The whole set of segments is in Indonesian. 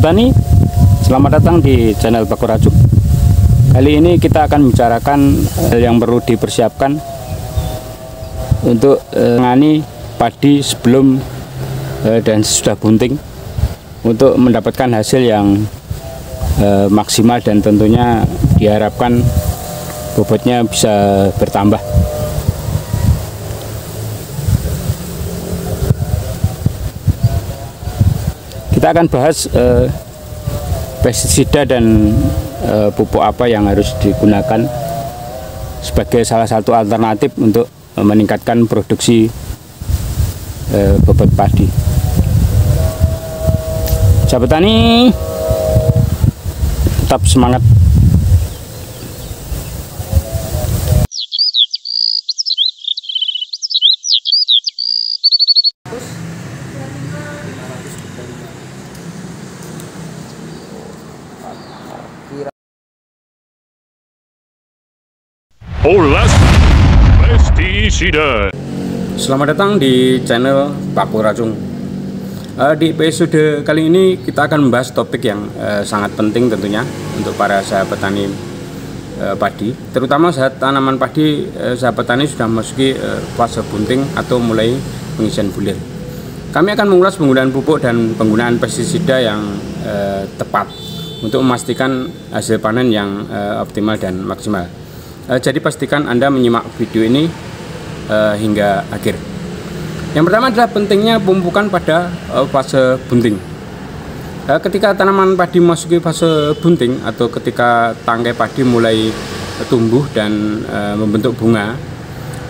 petani, selamat datang di channel Baku Rajuk. Kali ini kita akan membicarakan yang perlu dipersiapkan untuk menangani padi sebelum dan sesudah bunting untuk mendapatkan hasil yang maksimal dan tentunya diharapkan bobotnya bisa bertambah. Kita akan bahas pestisida dan pupuk apa yang harus digunakan sebagai salah satu alternatif untuk meningkatkan produksi bobot padi. Sahabat tani, tetap semangat. Pestisida. Selamat datang di channel Baku Racung. Di episode kali ini kita akan membahas topik yang sangat penting tentunya untuk para sahabat tani padi, terutama saat tanaman padi sahabat tani sudah memasuki fase bunting atau mulai pengisian bulir. Kami akan mengulas penggunaan pupuk dan penggunaan pestisida yang tepat untuk memastikan hasil panen yang optimal dan maksimal. Jadi pastikan Anda menyimak video ini hingga akhir. Yang pertama adalah pentingnya pemupukan pada fase bunting. Ketika tanaman padi memasuki fase bunting atau ketika tangkai padi mulai tumbuh dan membentuk bunga,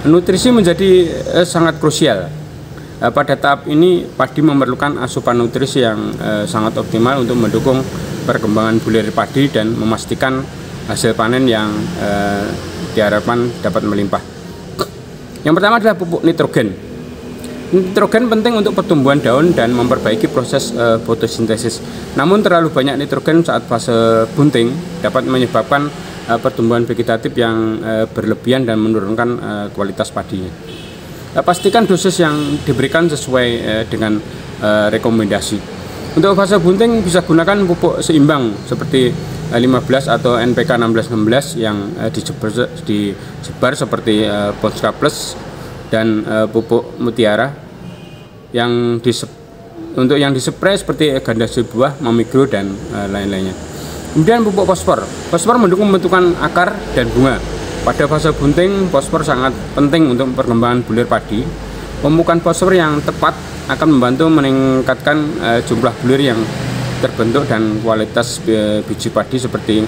nutrisi menjadi sangat krusial. Pada tahap ini padi memerlukan asupan nutrisi yang sangat optimal untuk mendukung perkembangan bulir padi dan memastikan hasil panen yang diharapkan dapat melimpah. Yang pertama adalah pupuk nitrogen. Nitrogen penting untuk pertumbuhan daun dan memperbaiki proses fotosintesis. Namun terlalu banyak nitrogen saat fase bunting dapat menyebabkan pertumbuhan vegetatif yang berlebihan dan menurunkan kualitas padinya. Pastikan dosis yang diberikan sesuai dengan rekomendasi. Untuk fase bunting bisa gunakan pupuk seimbang seperti 15 atau NPK 1616 yang disebar seperti Ponska Plus dan pupuk Mutiara yang untuk yang dispray seperti gandasi buah, mamigro dan lain-lainnya. Kemudian pupuk fosfor. Fosfor mendukung pembentukan akar dan bunga. Pada fase bunting, fosfor sangat penting untuk perkembangan bulir padi. Pemupukan fosfor yang tepat akan membantu meningkatkan jumlah bulir yang terbentuk dan kualitas biji padi seperti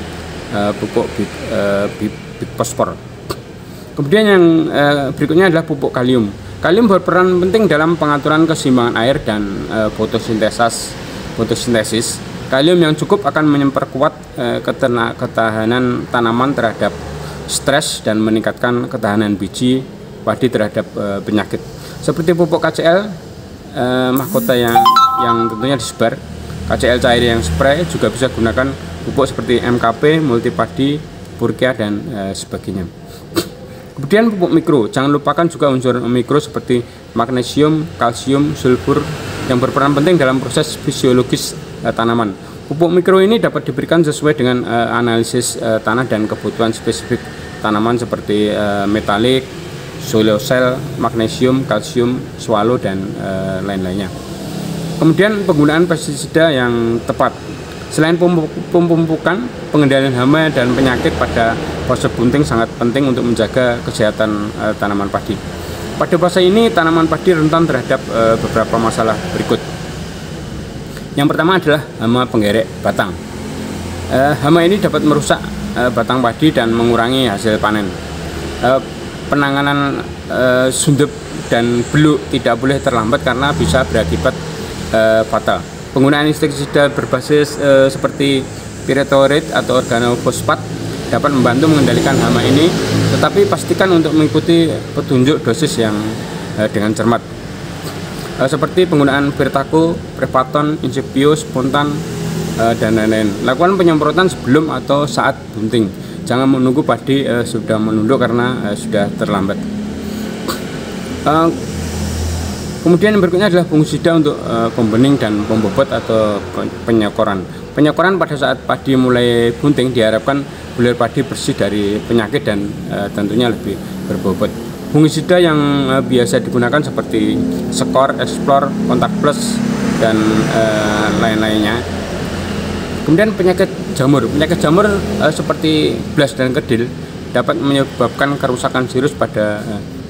pupuk bib fosfor. Kemudian yang berikutnya adalah pupuk kalium. Kalium berperan penting dalam pengaturan keseimbangan air dan fotosintesis. Kalium yang cukup akan memperkuat ketahanan tanaman terhadap stres dan meningkatkan ketahanan biji padi terhadap penyakit. Seperti pupuk KCL mahkota yang tentunya disebar, KCL cair yang spray, juga bisa gunakan pupuk seperti MKP, multipadi, Purkia dan sebagainya. Kemudian pupuk mikro, jangan lupakan juga unsur mikro seperti magnesium, kalsium, sulfur yang berperan penting dalam proses fisiologis tanaman. Pupuk mikro ini dapat diberikan sesuai dengan analisis tanah dan kebutuhan spesifik tanaman seperti metalik, soil, magnesium, kalsium, swallow dan lain-lainnya. Kemudian penggunaan pestisida yang tepat. Selain pemupukan, pengendalian hama dan penyakit pada fase bunting sangat penting untuk menjaga kesehatan tanaman padi. Pada fase ini tanaman padi rentan terhadap beberapa masalah berikut. Yang pertama adalah hama penggerek batang. Hama ini dapat merusak batang padi dan mengurangi hasil panen. Penanganan sundep dan beluk tidak boleh terlambat karena bisa berakibat fatal. Penggunaan insektisida berbasis seperti pyrethroid atau organofosfat dapat membantu mengendalikan hama ini, tetapi pastikan untuk mengikuti petunjuk dosis yang dengan cermat. Seperti penggunaan Virtaco, Prepaton, Insectio, Spontan, dan lain-lain. Lakukan penyemprotan sebelum atau saat bunting. Jangan menunggu padi sudah menunduk karena sudah terlambat. Kemudian yang berikutnya adalah fungisida untuk pembening dan pembobot atau penyokoran. Penyokoran pada saat padi mulai bunting diharapkan bulir padi bersih dari penyakit dan tentunya lebih berbobot. Fungisida yang biasa digunakan seperti Skor, Explore, Kontak Plus, dan lain-lainnya. Kemudian penyakit jamur seperti blas dan kedil dapat menyebabkan kerusakan serius pada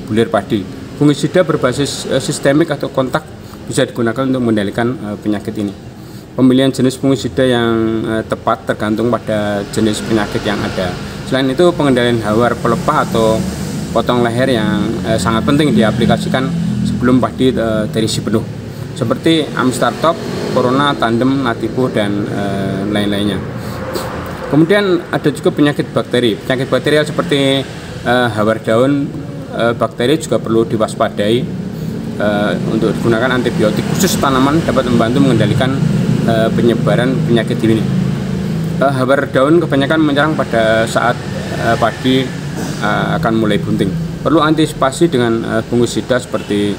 bulir padi. Fungisida berbasis sistemik atau kontak bisa digunakan untuk mengendalikan penyakit ini. Pemilihan jenis fungisida yang tepat tergantung pada jenis penyakit yang ada. Selain itu, pengendalian hawar pelepah atau potong leher yang sangat penting diaplikasikan sebelum padi terisi penuh, seperti Amstar Top, Corona, Tandem, Nativo, dan lain-lainnya. Kemudian ada juga penyakit bakteri. Penyakit bakterial seperti hawar daun, bakteri juga perlu diwaspadai. Untuk digunakan antibiotik khusus tanaman dapat membantu mengendalikan penyebaran penyakit ini. Hawar daun kebanyakan menyerang pada saat padi akan mulai bunting. Perlu antisipasi dengan fungisida seperti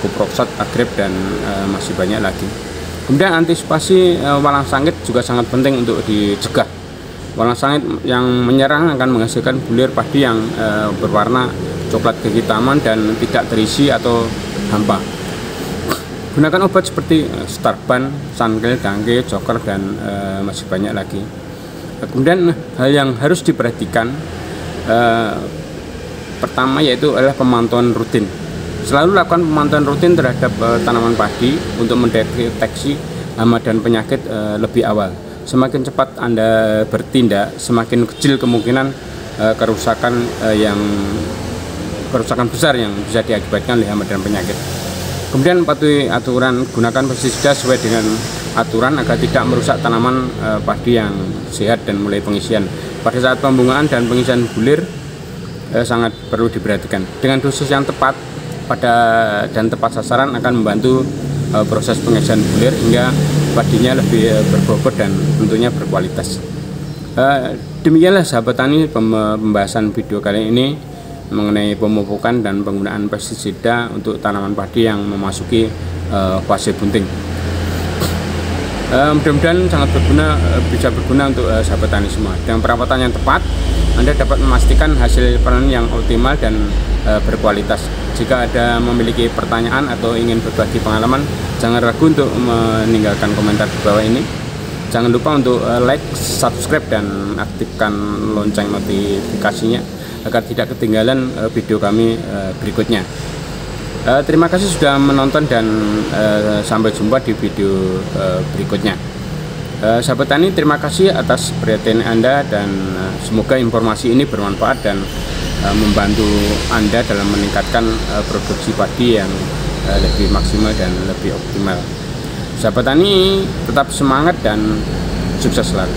kuproxat, agrip, dan masih banyak lagi. Kemudian antisipasi walang sangit juga sangat penting untuk dicegah. Walang sangit yang menyerang akan menghasilkan bulir padi yang berwarna coklat kehitaman dan tidak terisi atau hampa. Gunakan obat seperti Starban, Sunkill, Dangke, Joker, dan masih banyak lagi. Kemudian hal yang harus diperhatikan pertama yaitu adalah pemantauan rutin. Selalu lakukan pemantauan rutin terhadap tanaman padi untuk mendeteksi hama dan penyakit lebih awal. Semakin cepat Anda bertindak, semakin kecil kemungkinan kerusakan besar yang bisa diakibatkan oleh hama dan penyakit. Kemudian patuhi aturan, gunakan pestisida sesuai dengan aturan agar tidak merusak tanaman padi yang sehat dan mulai pengisian. Pada saat pembungaan dan pengisian bulir sangat perlu diperhatikan. Dengan dosis yang tepat dan tepat sasaran akan membantu proses pengisian bulir hingga padinya lebih berbobot dan tentunya berkualitas. Demikianlah sahabat tani pembahasan video kali ini mengenai pemupukan dan penggunaan pestisida untuk tanaman padi yang memasuki fase bunting. Mudah-mudahan sangat bisa berguna untuk sahabat tani semua. Dengan perawatan yang tepat, Anda dapat memastikan hasil panen yang optimal dan berkualitas. Jika ada memiliki pertanyaan atau ingin berbagi pengalaman, jangan ragu untuk meninggalkan komentar di bawah ini. Jangan lupa untuk like, subscribe, dan aktifkan lonceng notifikasinya agar tidak ketinggalan video kami berikutnya. Terima kasih sudah menonton dan sampai jumpa di video berikutnya. Sahabat tani, terima kasih atas perhatian Anda dan semoga informasi ini bermanfaat dan membantu Anda dalam meningkatkan produksi padi yang lebih maksimal dan lebih optimal. Sahabat tani, tetap semangat dan sukses selalu.